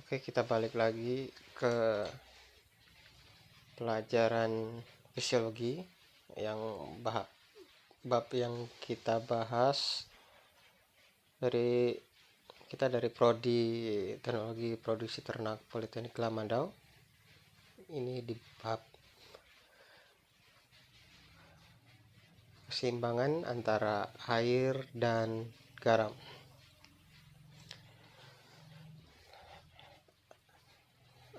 Oke, kita balik lagi ke pelajaran fisiologi yang bab yang kita bahas dari prodi teknologi produksi ternak Politeknik Lamandau. Ini di bab keseimbangan antara air dan garam.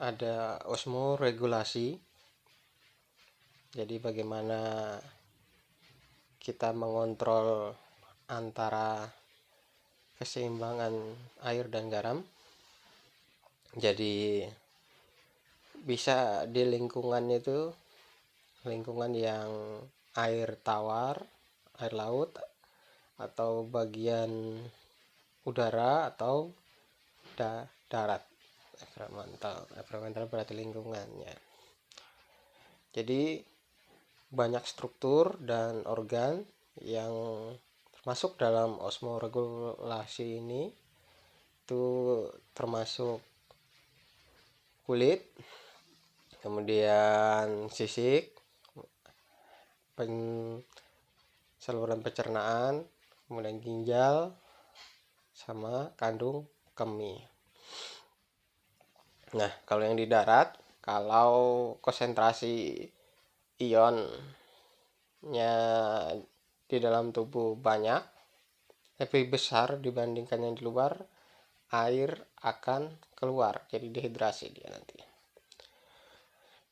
Ada osmoregulasi. Jadi bagaimana kita mengontrol antara keseimbangan air dan garam. Jadi bisa di lingkungan itu, lingkungan yang air tawar, air laut, atau bagian udara, atau darat. Environmental berarti lingkungannya. Jadi banyak struktur dan organ yang termasuk dalam osmoregulasi ini, itu termasuk kulit, kemudian sisik, saluran pencernaan, kemudian ginjal, sama kandung kemih. Nah, kalau yang di darat, kalau konsentrasi ionnya di dalam tubuh banyak, lebih besar dibandingkan yang di luar, air akan keluar, jadi dehidrasi dia nanti.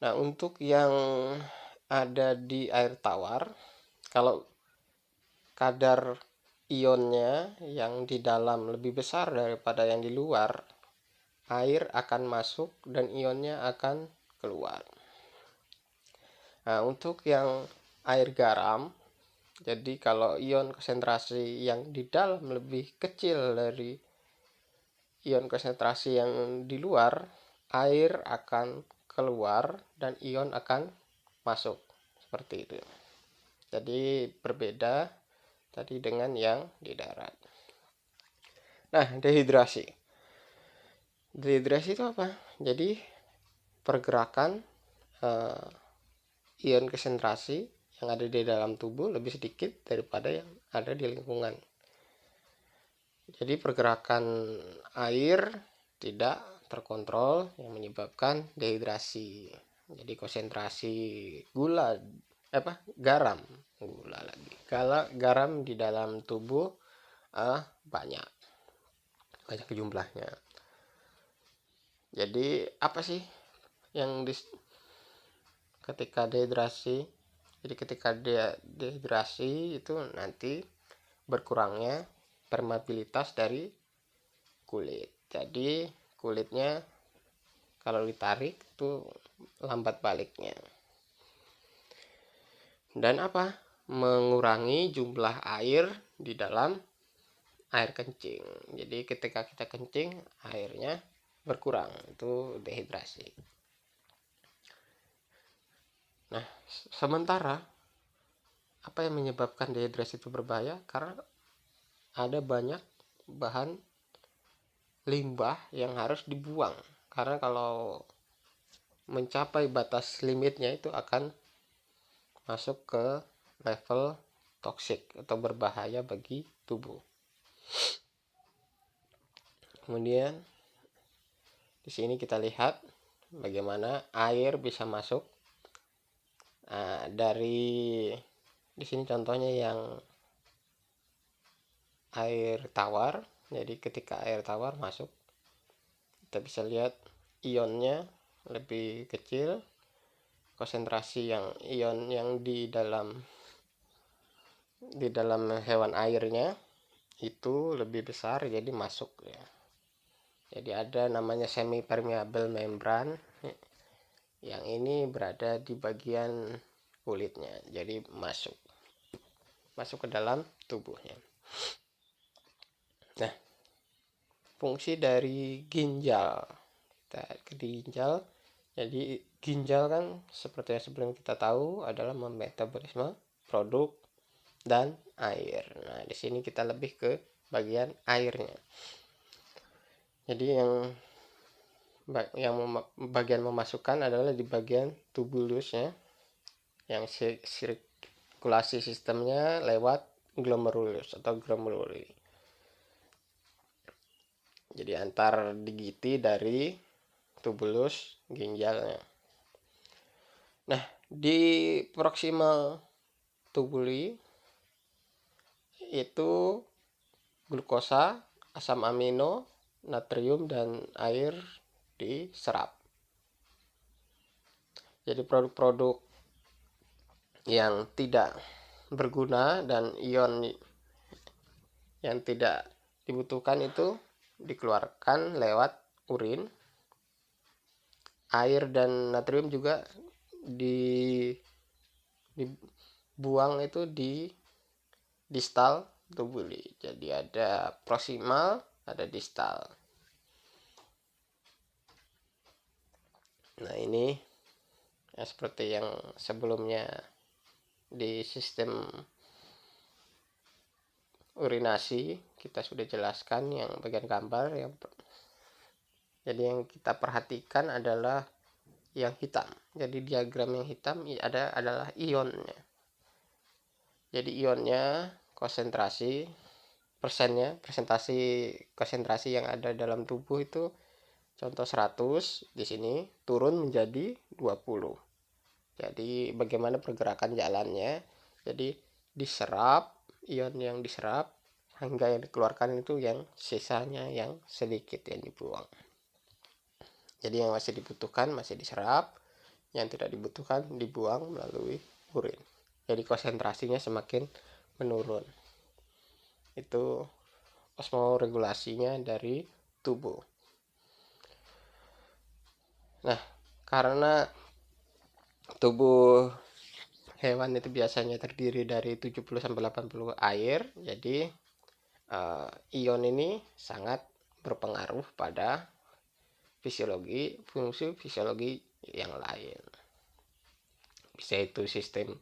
Nah, untuk yang ada di air tawar, kalau kadar ionnya yang di dalam lebih besar daripada yang di luar, air akan masuk dan ionnya akan keluar. Nah, untuk yang air garam, jadi kalau ion konsentrasi yang di dalam lebih kecil dari ion konsentrasi yang di luar, air akan keluar dan ion akan masuk, seperti itu. Jadi berbeda tadi dengan yang di darat. Nah, dehidrasi itu apa? Jadi pergerakan ion konsentrasi yang ada di dalam tubuh lebih sedikit daripada yang ada di lingkungan. Jadi pergerakan air tidak terkontrol yang menyebabkan dehidrasi. Jadi konsentrasi garam di dalam tubuh banyak jumlahnya. Jadi apa sih yang ketika dehidrasi? Jadi ketika dehidrasi itu nanti berkurangnya permeabilitas dari kulit. Jadi kulitnya kalau ditarik itu lambat baliknya. Dan apa? Mengurangi jumlah air di dalam air kencing. Jadi ketika kita kencing, airnya berkurang, itu dehidrasi. Nah, sementara apa yang menyebabkan dehidrasi itu berbahaya? Karena ada banyak bahan limbah yang harus dibuang. Karena kalau mencapai batas limitnya itu akan masuk ke level toksik atau berbahaya bagi tubuh. Kemudian di sini kita lihat bagaimana air bisa masuk. Nah, di sini contohnya yang air tawar. Jadi ketika air tawar masuk, kita bisa lihat ionnya lebih kecil, konsentrasi ion yang di dalam hewan airnya itu lebih besar, jadi masuk ya. Jadi ada namanya semi permeable membran, yang ini berada di bagian kulitnya, jadi masuk ke dalam tubuhnya. Nah, fungsi dari ginjal, kita ke ginjal. Jadi ginjal kan seperti yang sebelum kita tahu adalah memetabolisme produk dan air. Nah, di sini kita lebih ke bagian airnya. Jadi yang bagian memasukkan adalah di bagian tubulusnya, yang sirkulasi sistemnya lewat glomerulus atau glomeruli. Jadi antar digiti dari tubulus ginjalnya. Nah, di proximal tubuli itu glukosa, asam amino, natrium, dan air diserap. Jadi produk-produk yang tidak berguna dan ion yang tidak dibutuhkan itu dikeluarkan lewat urin. Air dan natrium juga dibuang itu di distal tubuli. Jadi ada proximal, ada distal. Nah, ini ya, seperti yang sebelumnya di sistem urinasi kita sudah jelaskan yang bagian gambar. Jadi yang kita perhatikan adalah yang hitam. Jadi diagram yang hitam adalah ionnya. Jadi ionnya konsentrasi presentasi konsentrasi yang ada dalam tubuh itu contoh 100, di sini turun menjadi 20. Jadi bagaimana pergerakan jalannya? Jadi diserap, ion yang diserap hingga yang dikeluarkan itu yang sisanya yang sedikit yang dibuang. Jadi yang masih dibutuhkan masih diserap, yang tidak dibutuhkan dibuang melalui urin. Jadi konsentrasinya semakin menurun. Itu osmoregulasinya dari tubuh. Nah, karena tubuh hewan itu biasanya terdiri dari 70-80 air, jadi ion ini sangat berpengaruh pada fungsi fisiologi yang lain. Bisa itu sistem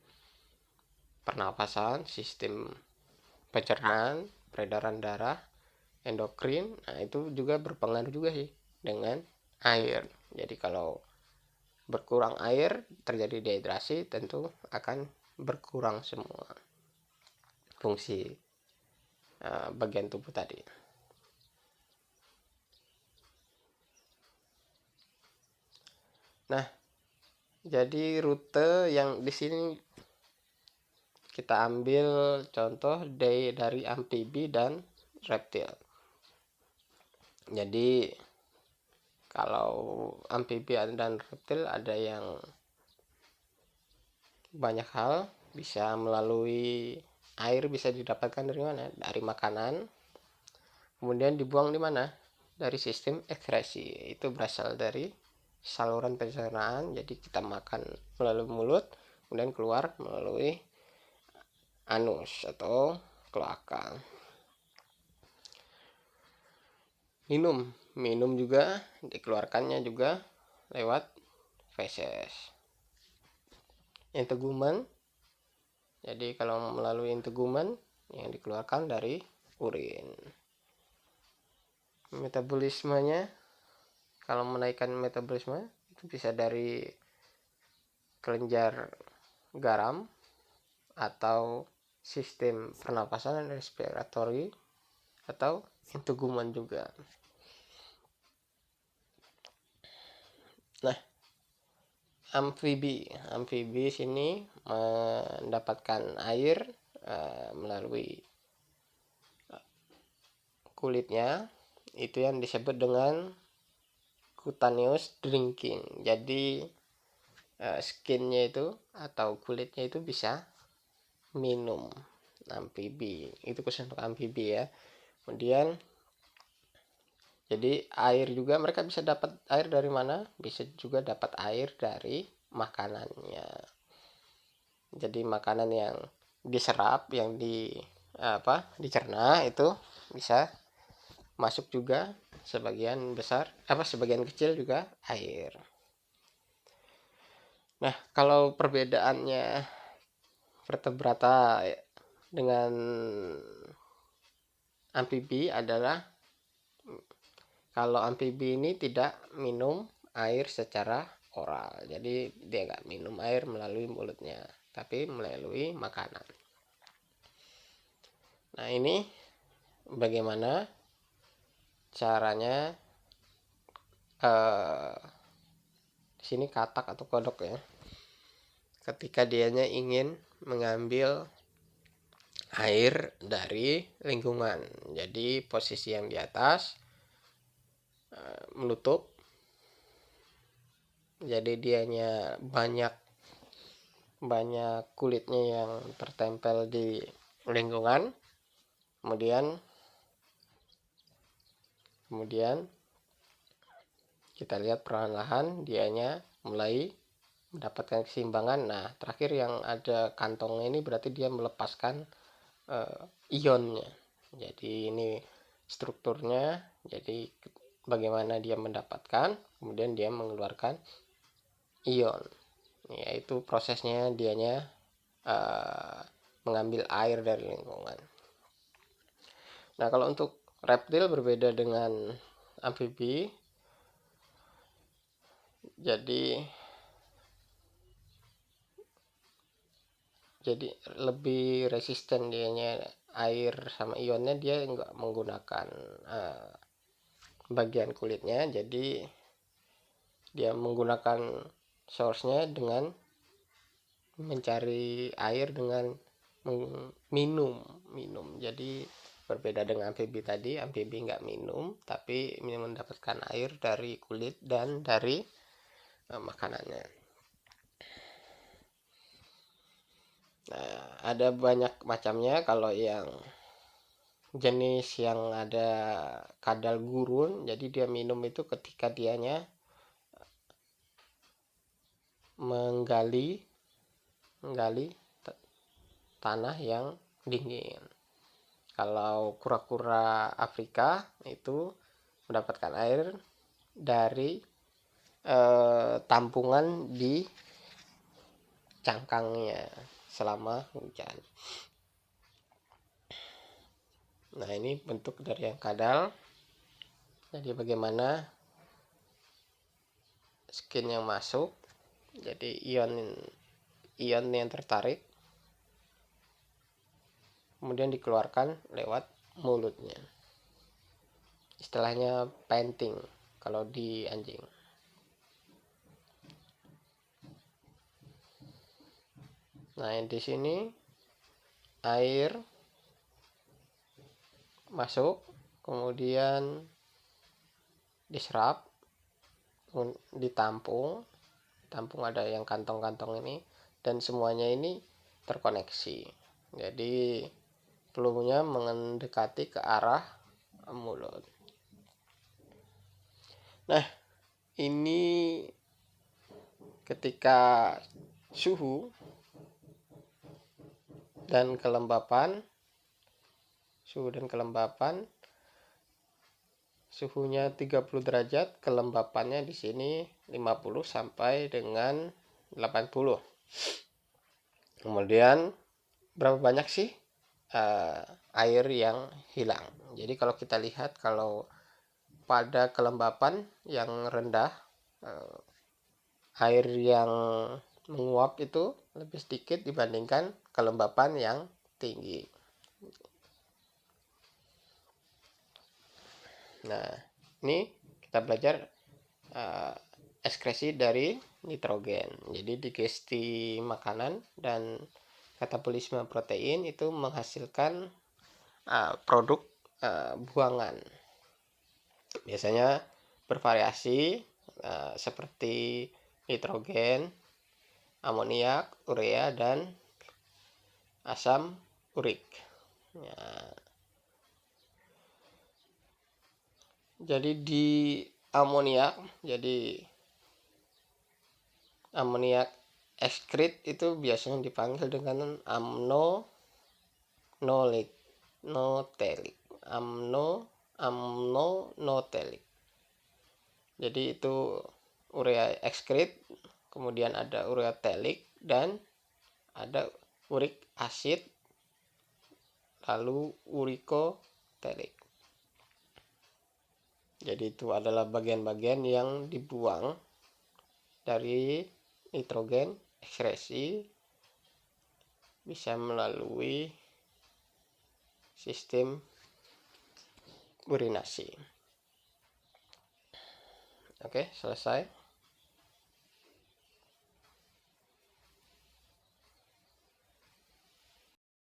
pernapasan, sistem pencernaan, peredaran darah, endokrin. Nah, itu juga berpengaruh juga sih dengan air. Jadi kalau berkurang air, terjadi dehidrasi, tentu akan berkurang semua fungsi bagian tubuh tadi. Nah, jadi rute yang di sini kita ambil contoh dari amfibi dan reptil. Jadi kalau amfibi dan reptil ada yang banyak hal, bisa melalui air, bisa didapatkan dari mana? Dari makanan. Kemudian dibuang di mana? Dari sistem ekskresi. Itu berasal dari saluran pencernaan. Jadi kita makan melalui mulut, kemudian keluar melalui anus atau kloaka. Minum juga dikeluarkannya juga lewat feses. Integumen, jadi kalau melalui integumen yang dikeluarkan dari urin. Metabolismenya, kalau menaikkan metabolisme itu bisa dari kelenjar garam atau sistem pernapasan respiratory atau integumen juga. Nah, amfibi sini mendapatkan air melalui kulitnya, itu yang disebut dengan cutaneous drinking. Jadi skinnya itu atau kulitnya itu bisa minum amfibi. Itu khusus untuk amfibi ya. Kemudian jadi air juga, mereka bisa dapat air dari mana? Bisa juga dapat air dari makanannya. Jadi makanan yang diserap, yang dicerna itu bisa masuk juga sebagian kecil juga air. Nah, kalau perbedaannya vertebrata dengan amfibi adalah Kalau amfibi ini tidak minum air secara oral, jadi dia nggak minum air melalui mulutnya, tapi melalui makanan. Nah, ini bagaimana caranya, di sini katak atau kodok ya, ketika dianya ingin mengambil air dari lingkungan. Jadi posisi yang di atas menutup, jadi dianya banyak kulitnya yang tertempel di lingkungan. Kemudian kita lihat perlahan-lahan dianya mulai mendapatkan keseimbangan. Nah, terakhir yang ada kantongnya ini berarti dia melepaskan ionnya. Jadi ini strukturnya. Jadi bagaimana dia mendapatkan, kemudian dia mengeluarkan ion, yaitu prosesnya dianya mengambil air dari lingkungan. Nah, kalau untuk reptil berbeda dengan amfibi. Jadi lebih resisten dianya air sama ionnya. Dia nggak menggunakan bagian kulitnya, jadi dia menggunakan source-nya dengan mencari air dengan minum. Jadi berbeda dengan amfibi tadi. Amfibi nggak minum, tapi mendapatkan air dari kulit dan dari makanannya. Nah, ada banyak macamnya. Kalau yang jenis yang ada kadal gurun, jadi dia minum itu ketika dianya menggali tanah yang dingin. Kalau kura-kura Afrika itu mendapatkan air dari tampungan di cangkangnya selama hujan. Nah, ini bentuk dari yang kadal. Jadi bagaimana skin yang masuk, jadi ion yang tertarik kemudian dikeluarkan lewat mulutnya. Istilahnya panting kalau di anjing. Nah, di sini air masuk, kemudian diserap, ditampung ada yang kantong-kantong ini, dan semuanya ini terkoneksi. Jadi pelurunya mendekati ke arah mulut. Nah, ini ketika suhu dan kelembapan, suhunya 30 derajat, kelembapannya di sini 50 sampai dengan 80. Kemudian berapa banyak sih air yang hilang? Jadi kalau kita lihat, kalau pada kelembapan yang rendah, air yang menguap itu lebih sedikit dibandingkan kelembapan yang tinggi. Nah, ini kita belajar ekskresi dari nitrogen. Jadi digesti makanan dan katabolisme protein itu menghasilkan produk buangan. Biasanya bervariasi seperti nitrogen, amoniak, urea, dan asam urik. Jadi di amoniak, amoniak ekskrit itu biasanya dipanggil dengan amnonotelic. Jadi itu urea ekskrit, kemudian ada urea telik, dan ada urik asid, lalu urikotelik. Jadi itu adalah bagian-bagian yang dibuang dari nitrogen ekskresi, bisa melalui sistem urinasi. Oke, selesai.